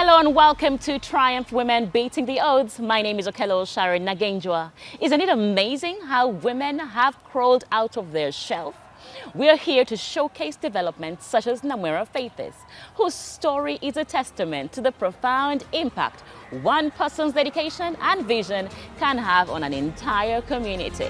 Hello and welcome to Triumph Women Beating the Odds. My name is Okello Sharon Nagenjwa. Isn't it amazing how women have crawled out of their shelf? We're here to showcase developments such as Namwera Faith, whose story is a testament to the profound impact one person's dedication and vision can have on an entire community.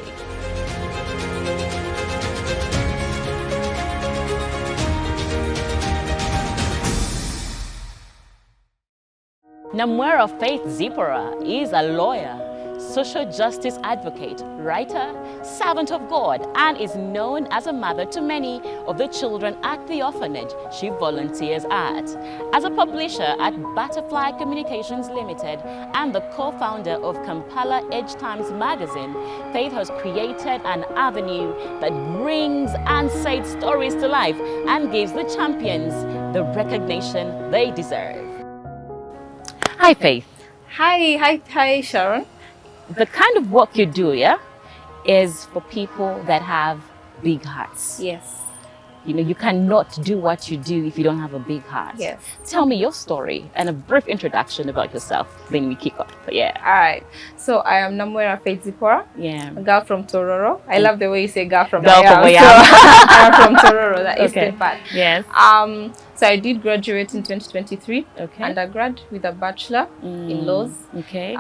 Namwera Faith Zeporah is a lawyer, social justice advocate, writer, servant of God, and is known as a mother to many of the children at the orphanage she volunteers at. As a publisher at Butterfly Communications Limited and the co-founder of Kampala Edge Times magazine, Faith has created an avenue that brings unsaid stories to life and gives the champions the recognition they deserve. Hi, Faith. Hi, Sharon. The kind of work you do, is for people that have big hearts. Yes. You know, you cannot do what you do if you don't have a big heart. Yes. Tell me your story and a brief introduction about yourself, then we kick off. Yeah. All right. So I am Namwera Faith Zeporah. Yeah. A girl from Tororo. I love the way you say girl from Girl from Wayam. I am from Tororo, the eastern part. Yes. So I did graduate in 2023. Okay. Undergrad with a bachelor in laws. Okay.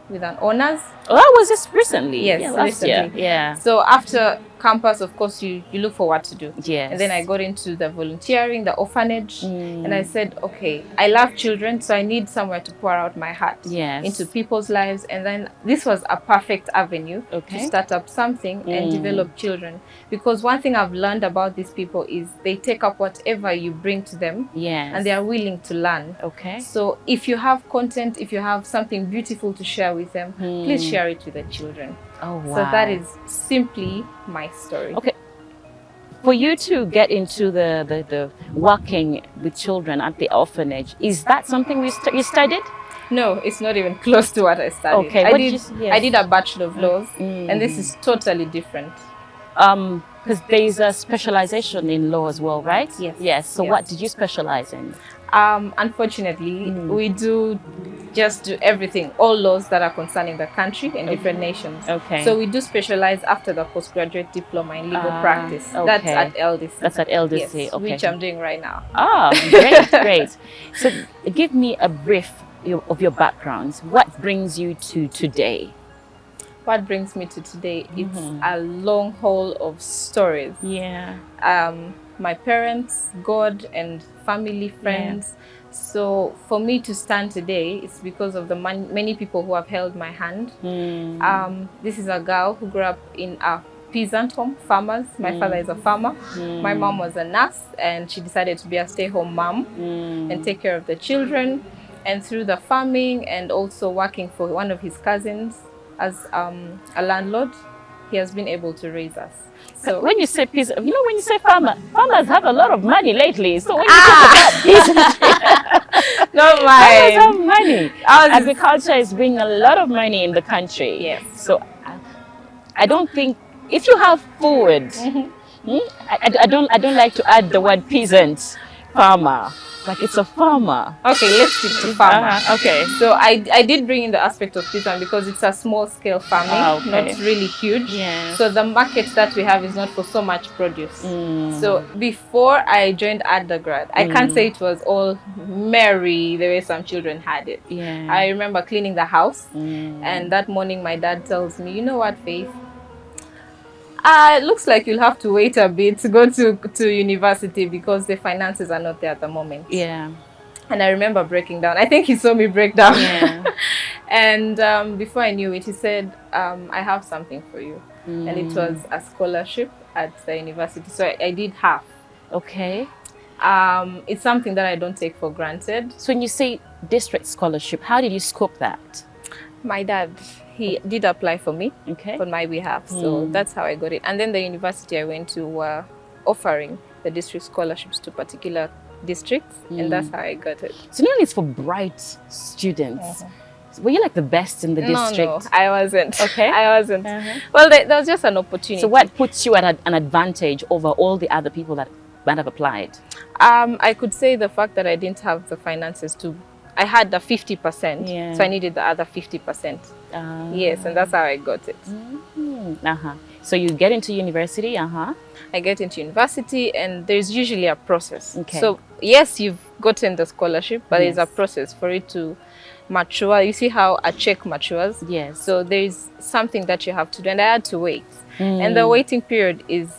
With an honors. Oh, that was just recently. Yes, last year. recently. Yeah. So after campus, of course, you look for what to do. Yes. And then I got into the volunteering, the orphanage, and I said, okay, I love children, so I need somewhere to pour out my heart into people's lives. And then this was a perfect avenue to start up something and develop children. Because one thing I've learned about these people is they take up whatever you bring to them, and they are willing to learn. Okay. So if you have content, if you have something beautiful to share with them, please share it with the children. Oh, wow. So that is simply my story. Okay. For you to get into the working with children at the orphanage, is that something you studied? No, it's not even close to what I studied. Okay. I did a Bachelor of Laws, and this is totally different. Because there is a specialization in law as well, right? Yes. Yes. So what did you specialize in? Unfortunately, we do everything, all laws that are concerning the country and different nations. Okay. So we do specialize after the postgraduate diploma in legal practice. That's at LDC. That's at LDC. Yes, okay. which I'm doing right now. Ah, great, great. So give me a brief of your background. What brings you to today? What brings me to today? It's a long haul of stories. Yeah. My parents, God, and family, friends. So for me to stand today, it's because of the many people who have held my hand. This is a girl who grew up in a peasant home, farmers. My father is a farmer. My mom was a nurse, and she decided to be a stay-home mom and take care of the children. And through the farming and also working for one of his cousins as a landlord, he has been able to raise us. So when you say peasant, when you say farmer, farmers have a lot of money lately. So when you talk about peasant, not farmers have money. Agriculture is bringing a lot of money in the country. Yes. So I don't think if you have food, I don't like to add the word peasant, farmer. Like it's a farmer. Okay, let's stick to farmer. Okay. So I did bring in the aspect of peasant because it's a small scale farming, not really huge. Yeah. So the market that we have is not for so much produce. So before I joined undergrad, I can't say it was all merry the way some children had it. Yeah. I remember cleaning the house, and that morning my dad tells me, you know what, Faith? It looks like you'll have to wait a bit to go to university because the finances are not there at the moment. Yeah. And I remember breaking down. I think he saw me break down. Yeah. And before I knew it, he said, I have something for you. And it was a scholarship at the university. So I did half. Okay. It's something that I don't take for granted. So when you say district scholarship, how did you scope that? My dad, he did apply for me on my behalf. So that's how I got it. And then the university I went to were offering the district scholarships to particular districts. And that's how I got it. So you know it's for bright students. Were you like the best in the district? No, I wasn't. Okay. I wasn't. Well, there was just an opportunity. So what puts you at an advantage over all the other people that might have applied? I could say the fact that I didn't have the finances to I had the 50%, Yeah. so I needed the other 50%. Yes, and that's how I got it. So you get into university, I get into university, and there's usually a process. Okay. So yes, you've gotten the scholarship, but there's a Yes. process for it to mature. You see how a check matures? Yes. So there's something that you have to do, and I had to wait. And the waiting period is,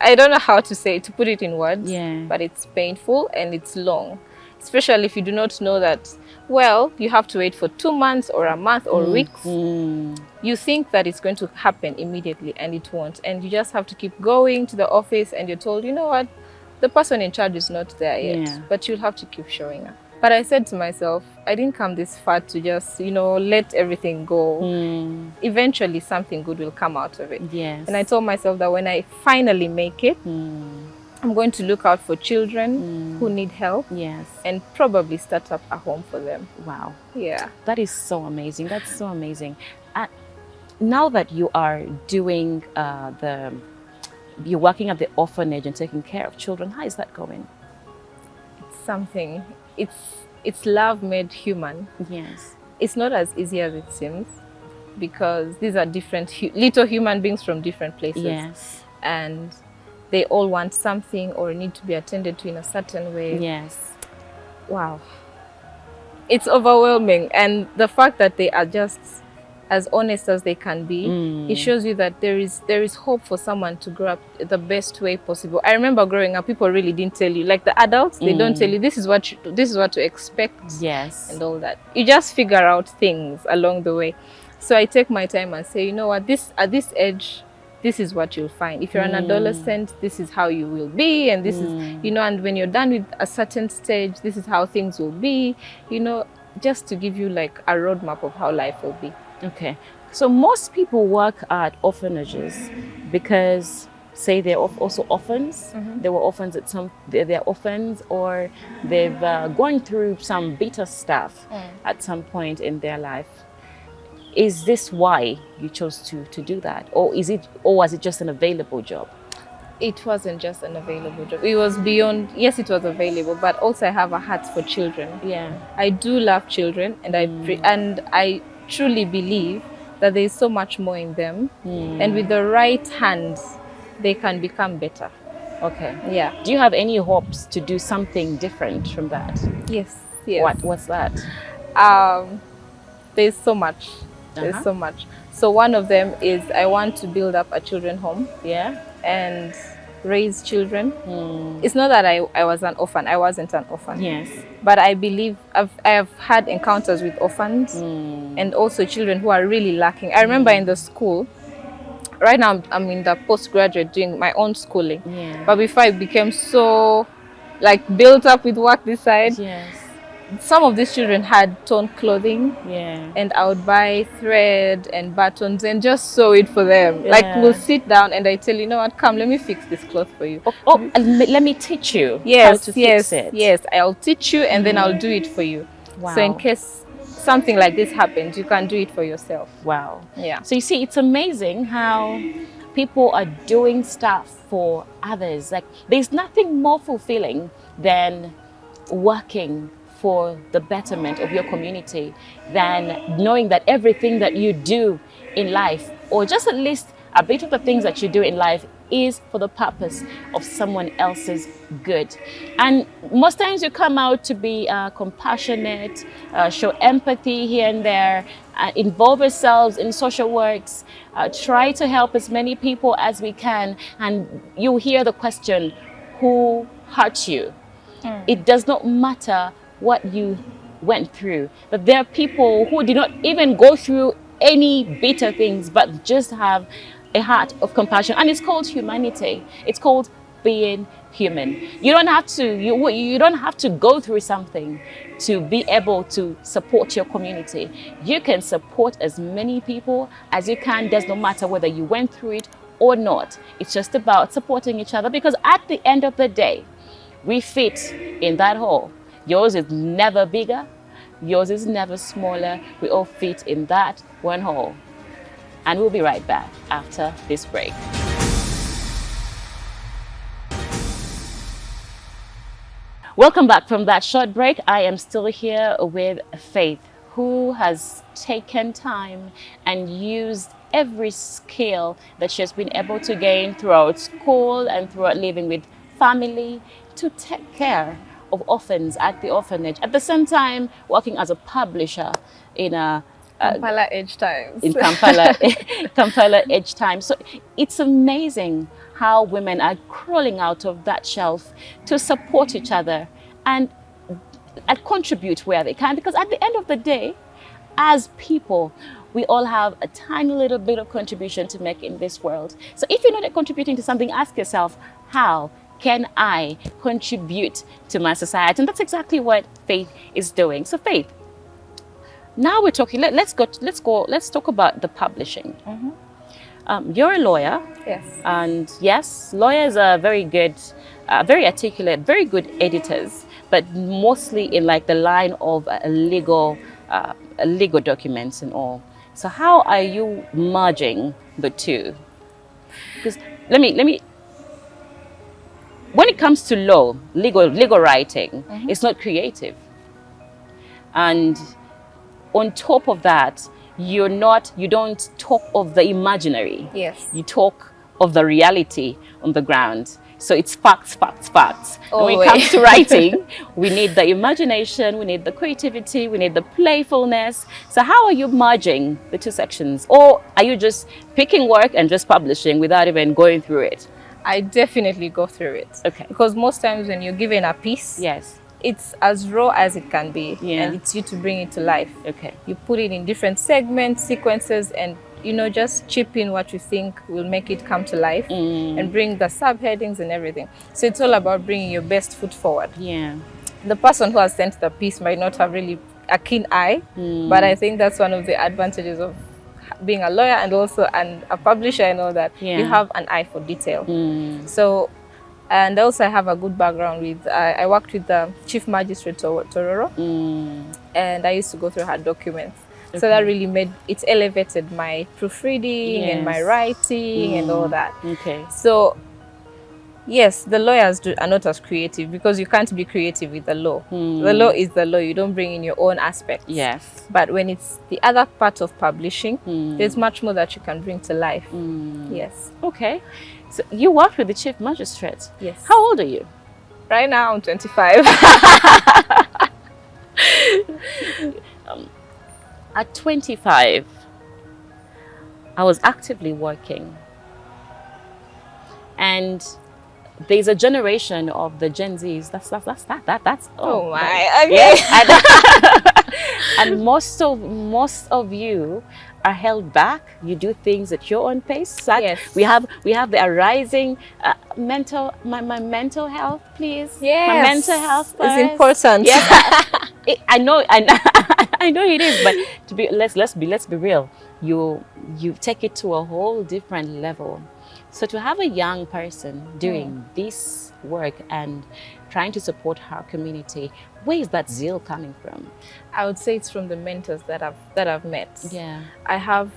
I don't know how to say it, to put it in words, but it's painful and it's long. Especially if you do not know that, well, you have to wait for 2 months or a month or weeks. You think that it's going to happen immediately, and it won't. And you just have to keep going to the office, and you're told, you know what, the person in charge is not there yet, but you'll have to keep showing up. But I said to myself, I didn't come this far to just, let everything go. Eventually, something good will come out of it. Yes. And I told myself that when I finally make it, I'm going to look out for children who need help. Yes. And probably start up a home for them. Wow. Yeah. That is so amazing. That's so amazing. Now that you are doing you're working at the orphanage and taking care of children, how is that going? It's something. It's love made human. Yes. It's not as easy as it seems, because these are different little human beings from different places. Yes. And they all want something or need to be attended to in a certain way. Yes. Wow. It's overwhelming. And the fact that they are just as honest as they can be, it shows you that there is hope for someone to grow up the best way possible. I remember growing up, people really didn't tell you, like the adults, they don't tell you this is what to expect. Yes. And all that. You just figure out things along the way. So I take my time and say, you know what, at this age, this is what you'll find. If you're an adolescent, this is how you will be, and this is, and when you're done with a certain stage, this is how things will be, just to give you like a roadmap of how life will be. Okay. So most people work at orphanages because, say, they're also orphans. They were orphans they're orphans, or they've gone through some bitter stuff at some point in their life. Is this why you chose to do that? Or was it just an available job? It wasn't just an available job. It was beyond, yes, it was available, but also I have a heart for children. Yeah. I do love children, and I truly believe that there is so much more in them. And with the right hands, they can become better. Okay. Yeah. Do you have any hopes to do something different from that? Yes. What's that? There's so much. There's so much. So one of them is I want to build up a children's home. Yeah. And raise children. It's not that I was an orphan. I wasn't an orphan. Yes. But I believe I have had encounters with orphans and also children who are really lacking. I remember in the school, right now I'm in the postgraduate doing my own schooling. Yeah. But before I became so built up with work this side, Yes. some of these children had torn clothing. Yeah. And I would buy thread and buttons and just sew it for them. Yeah. We'll sit down and I tell you know what, come, let me fix this cloth for you. Let me teach you how to fix it. Yes, I'll teach you, and then I'll do it for you. Wow. So in case something like this happens, you can do it for yourself. Wow. Yeah. So you see, it's amazing how people are doing stuff for others. Like, there's nothing more fulfilling than working for the betterment of your community, than knowing that everything that you do in life, or just at least a bit of the things that you do in life, is for the purpose of someone else's good. And most times you come out to be compassionate, show empathy here and there, involve ourselves in social works, try to help as many people as we can, and you hear the question, who hurt you? It does not matter what you went through, but there are people who did not even go through any bitter things, but just have a heart of compassion, and it's called humanity. It's called being human. You don't have to you don't have to go through something to be able to support your community. You can support as many people as you can. Does not matter whether you went through it or not. It's just about supporting each other, because at the end of the day, we fit in that hole. Yours is never bigger, yours is never smaller. We all fit in that one hole. And we'll be right back after this break. Welcome back from that short break. I am still here with Faith, who has taken time and used every skill that she has been able to gain throughout school and throughout living with family to take care of orphans at the orphanage. At the same time, working as a publisher in a Kampala Edge Times. in Kampala, Kampala Edge Time. So it's amazing how women are crawling out of that shelf to support each other and contribute where they can. Because at the end of the day, as people, we all have a tiny little bit of contribution to make in this world. So if you're not contributing to something, ask yourself, how can I contribute to my society? And that's exactly what Faith is doing. So Faith, now we're talking, let's talk about the publishing. You're a lawyer. Yes. And yes, lawyers are very good, very articulate, very good editors, but mostly in like the line of legal documents and all. So how are you merging the two? Because let me when it comes to law, legal writing, it's not creative. And on top of that, you don't talk of the imaginary. Yes. You talk of the reality on the ground. So it's facts. And when it comes to writing, we need the imagination, we need the creativity, we need the playfulness. So how are you merging the two sections? Or are you just picking work and just publishing without even going through it? I definitely go through it. Okay. Because most times when you're given a piece, Yes. it's as raw as it can be. Yeah. And it's you to bring it to life. Okay. You put it in different segments, sequences, and just chip in what you think will make it come to life and bring the subheadings and everything. So it's all about bringing your best foot forward. Yeah. The person who has sent the piece might not have really a keen eye, but I think that's one of the advantages of being a lawyer and also a publisher and all that. Yeah. You have an eye for detail. So, and also I have a good background with, I worked with the Chief Magistrate Tororo, and I used to go through her documents. Okay. So that really elevated my proofreading and my writing and all that. Okay. So, yes, the lawyers are not as creative because you can't be creative with the law. The law is the law. You don't bring in your own aspects. Yes. But when it's the other part of publishing, there's much more that you can bring to life. Yes. Okay. So you worked with the Chief Magistrate. Yes. How old are you? Right now, I'm 25. At 25, I was actively working. And there's a generation of the Gen Zs. That's oh my. Okay. And most of you are held back. You do things at your own pace. Yes. We have the arising my mental health, please. Yes. My mental health first. It's important. Yes. I know it is, but let's be real. You take it to a whole different level. So to have a young person doing this work and trying to support her community, where is that zeal coming from? I would say it's from the mentors that I've met. Yeah. I have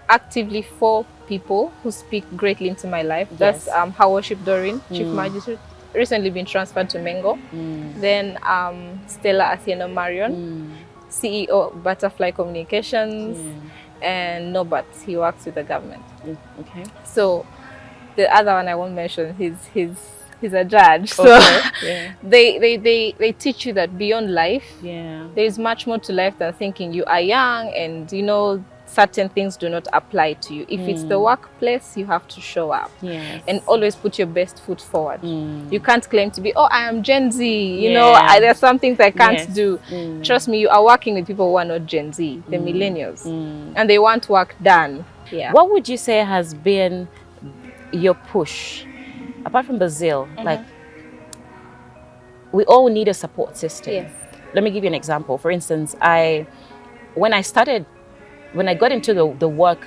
actively 4 people who speak greatly into my life. Yes. That's Her Worship Doreen, Chief Magistrate, recently been transferred to Mengo. Then Stella Athieno Marion, CEO CEO Communications, and Norbert, he works with the government. Okay. So the other one I won't mention, he's a judge. So they teach you that beyond life, there is much more to life than thinking you are young and certain things do not apply to you. If it's the workplace, you have to show up and always put your best foot forward. You can't claim to be, I am Gen Z, there's some things I can't do. Trust me, you are working with people who are not Gen Z, the millennials, and they want work done. What would you say has been your push, apart from the zeal? Like, we all need a support system. Let me give you an example. For instance, when I got into the work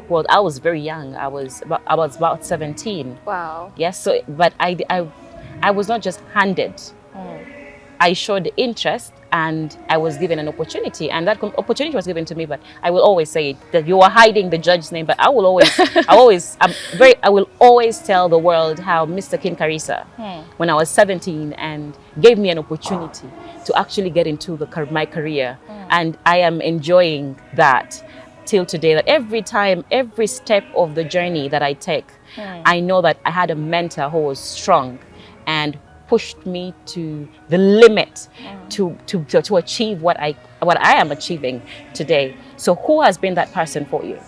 world, I was very young. I was about 17. Wow. Yes. So, but I was not just handed. I showed interest. and I was given an opportunity, and that opportunity was given to me. But I will always say it, that you are hiding the judge's name. But I will always, I will always tell the world how Mr. King Karisa, when I was 17, and gave me an opportunity to actually get into my career, and I am enjoying that till today. That every step of the journey that I take, I know that I had a mentor who was strong and pushed me to the limit to achieve what I am achieving today. So who has been that person for you?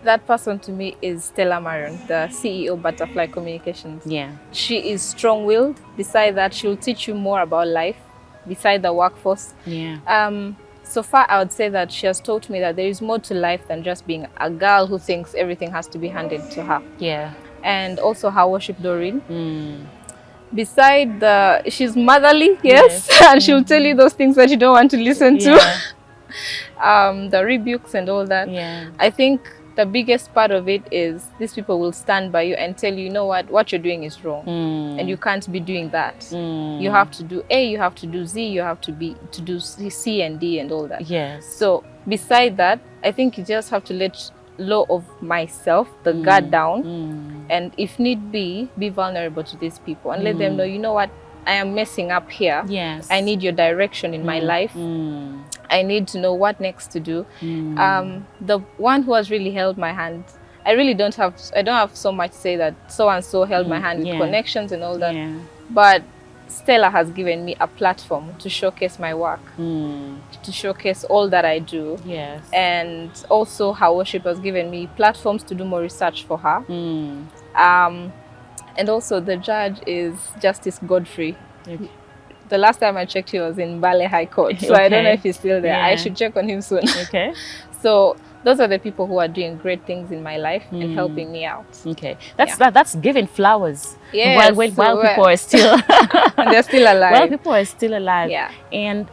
That person to me is Stella Marion, the CEO Butterfly Communications. Yeah. She is strong-willed. Beside that, she'll teach you more about life, beside the workforce. Yeah. So far, I would say that she has taught me that there is more to life than just being a girl who thinks everything has to be handed to her. Yeah. And also her worship Doreen. Beside she's motherly, yes. And she'll tell you those things that you don't want to listen to. The rebukes and all that. Yeah. I think the biggest part of it is these people will stand by you and tell you, you know what you're doing is wrong, and you can't be doing that. You have to do A, you have to do Z, you have to do C and D and all that. Yes. So beside that, I think you just have to let low of myself, the guard down, and if need be vulnerable to these people and let them know, you know what, I am messing up here. Yes. I need your direction in my life. I need to know what next to do. The one who has really held my hand, I don't have so much to say that so and so held my hand with connections and all that. But Stella has given me a platform to showcase my work, to showcase all that I do. Yes. And also her worship has given me platforms to do more research for her. And also the judge is Justice Godfrey. Okay. The last time I checked, he was in Bale High Court. So I don't know if he's still there. I should check on him soon. Okay. So those are the people who are doing great things in my life and helping me out. Okay. That's giving flowers. Yes, while people are still and they're still alive. While people are still alive. Yeah. And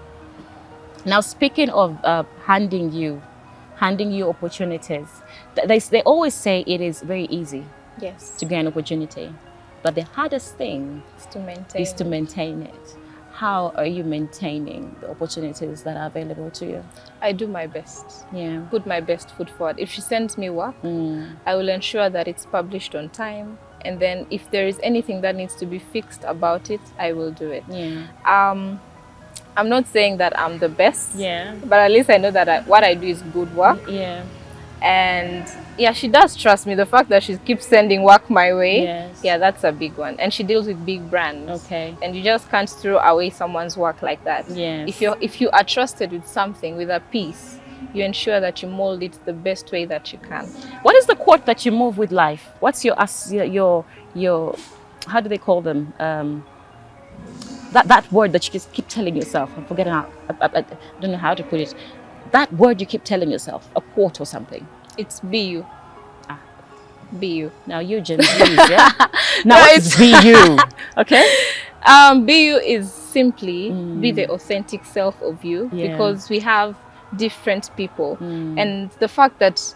now speaking of handing you opportunities, they always say it is very easy to get an opportunity. But the hardest thing is to maintain it. How are you maintaining the opportunities that are available to you? I do my best. Yeah. Put my best foot forward. If she sends me work, I will ensure that it's published on time. And then if there is anything that needs to be fixed about it, I will do it. Yeah. I'm not saying that I'm the best. Yeah. But at least I know that what I do is good work. Yeah. And yeah, she does trust me. The fact that she keeps sending work my way, yes. That's a big one. And she deals with big brands. Okay. And you just can't throw away someone's work like that. Yes. If you are trusted with something, with a piece, you ensure that you mold it the best way that you can. What is the quote that you move with life? What's your how do they call them? That word that you just keep telling yourself. I'm forgetting how. I don't know how to put it. That word you keep telling yourself, a quote or something. It's be you. Be you. Now you Gen Zs, yeah? Now it's be you. Okay? Be you is simply be the authentic self of you, because we have different people. And the fact that,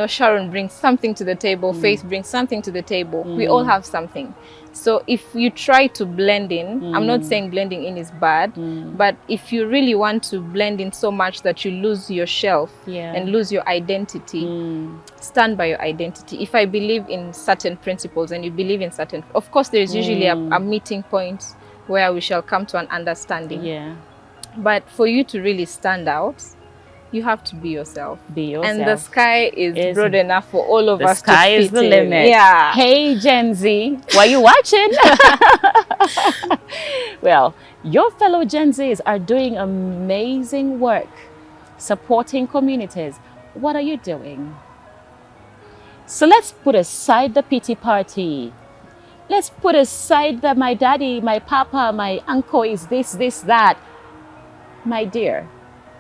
Sharon brings something to the table, Faith brings something to the table, we all have something. So if you try to blend in, I'm not saying blending in is bad, but if you really want to blend in so much that you lose your shelf and lose your identity, stand by your identity. If I believe in certain principles and you believe in certain, of course there is usually a meeting point where we shall come to an understanding. Yeah. But for you to really stand out, you have to be yourself. Be yourself. And the sky is broad enough for all of us to fit in. The sky is the limit. Yeah. Hey, Gen Z, why are you watching? Well, your fellow Gen Zs are doing amazing work, supporting communities. What are you doing? So let's put aside the pity party. Let's put aside that my daddy, my papa, my uncle is this, that. My dear,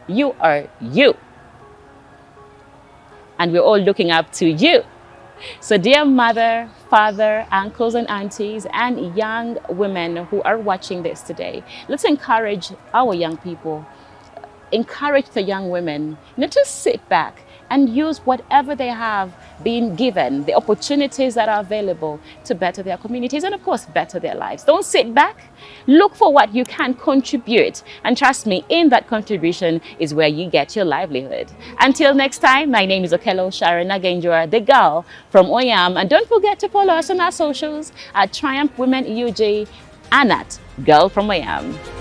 you are you. And we're all looking up to you. So dear mother, father, uncles and aunties, and young women who are watching this today, let's encourage our young people, encourage the young women not to sit back and use whatever they have been given, the opportunities that are available to better their communities and of course better their lives. Don't sit back. Look for what you can contribute, and trust me, in that contribution is where you get your livelihood. Until next time, my name is Okello Sharon Nagenjwa, the girl from Oyam, and don't forget to follow us on our socials at Triumph Women UJ and at Girl from Oyam.